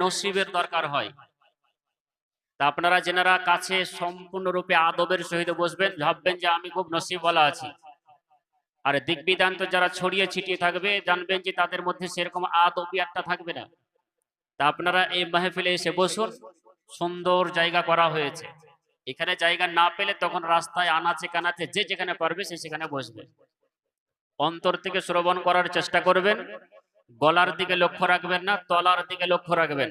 নসিবের দরকার হয়। তা আপনারা যেনারা কাছে সম্পূর্ণরূপে আদবের সহিত বসবেন, ভাববেন যে আমি খুব নসিবওয়ালা আছি। আর দিকবিদান্ত যারা ছড়িয়ে ছিটিয়ে থাকবে, জানবেন যে তাদের মধ্যে সেরকম আদবিয়াতটা থাকবে না। তা আপনারা এই মাহফিলে এসে বসুন, সুন্দর জায়গা করা হয়েছে। এখানে জায়গা না পেলে তখন রাস্তায় আনাচে কানাচে যে যেখানে পারবে সে সেখানে বসবে। অন্তর থেকে শ্রবণ করার চেষ্টা করবেন। গলার দিকে লক্ষ্য রাখবেন না, তলার দিকে লক্ষ্য রাখবেন।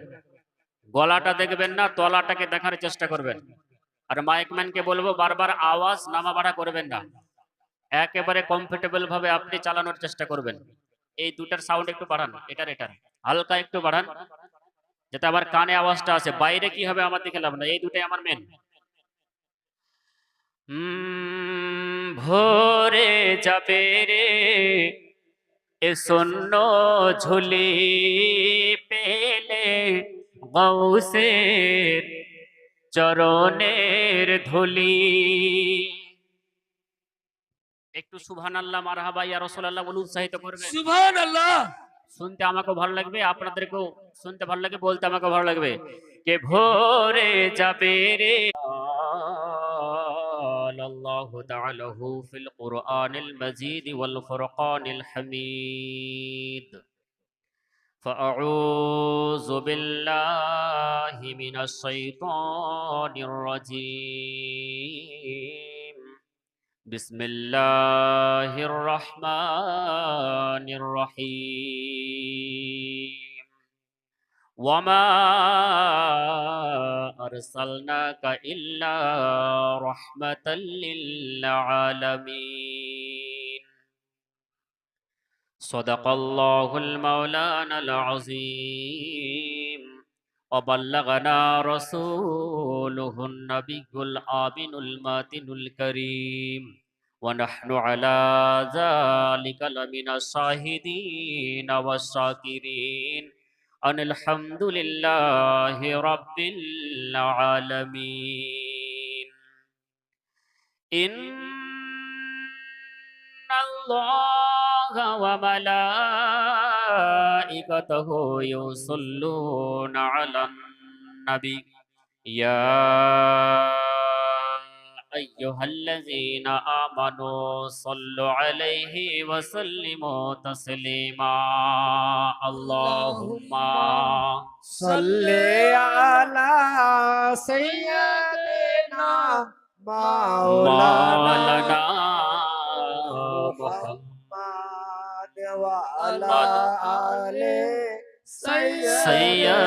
গলাটা দেখবেন না, তলাটাকে দেখার চেষ্টা করবেন। আর মাইকম্যানকে বলবো বারবার আওয়াজ নামা বাড়া করবেন না, একেবারে কমফোর্টেবল ভাবে আপনি চালানোর চেষ্টা করবেন। এই দুটার সাউন্ড একটু বাড়ান, এটার হালকা একটু বাড়ান, যাতে আবার কানে আওয়াজটা আসে। বাইরে কি হবে আমার দিকে লাভ না, এই দুটাই আমার মেন। ভোরে যাবে রে এ শূন্য ঝুলি পেলে, গৌসের চরণের ধুলি। একটু সুবহানাল্লাহ, মারহাবা, ইয়া রাসূলুল্লাহ বলে উৎসাহিত করবেন। সুবহানাল্লাহ। শুনতে আমাকেও ভালো লাগবে, আপনাদেরকেও শুনতে ভালো লাগবে, বলতে আমাকেও ভালো লাগবে। কে ভোরে যাবে রে আল্লাহু তাআলা ফিল কুরআনিল মাজিদ ওয়াল ফুরকানিল হামিদ। فأعوذ بالله من الشيطان الرجيم. بسم الله الرحمن الرحيم. وما أرسلناك إلا رحمة للعالمين. صدق الله المولانا العظيم. وبلغنا رسوله النبي الآمن الماتن الكريم. ونحن على ذلك لمن الشاهدين والشاكرين أن الحمد لله رب العالمين. إن الله وملائكته يصلون على النبي يا أيها الذين آمنوا صلوا عليه وسلموا تسليما. اللهم صل على سيدنا مولانا مولانا محمد وعلى آل سيدنا سيد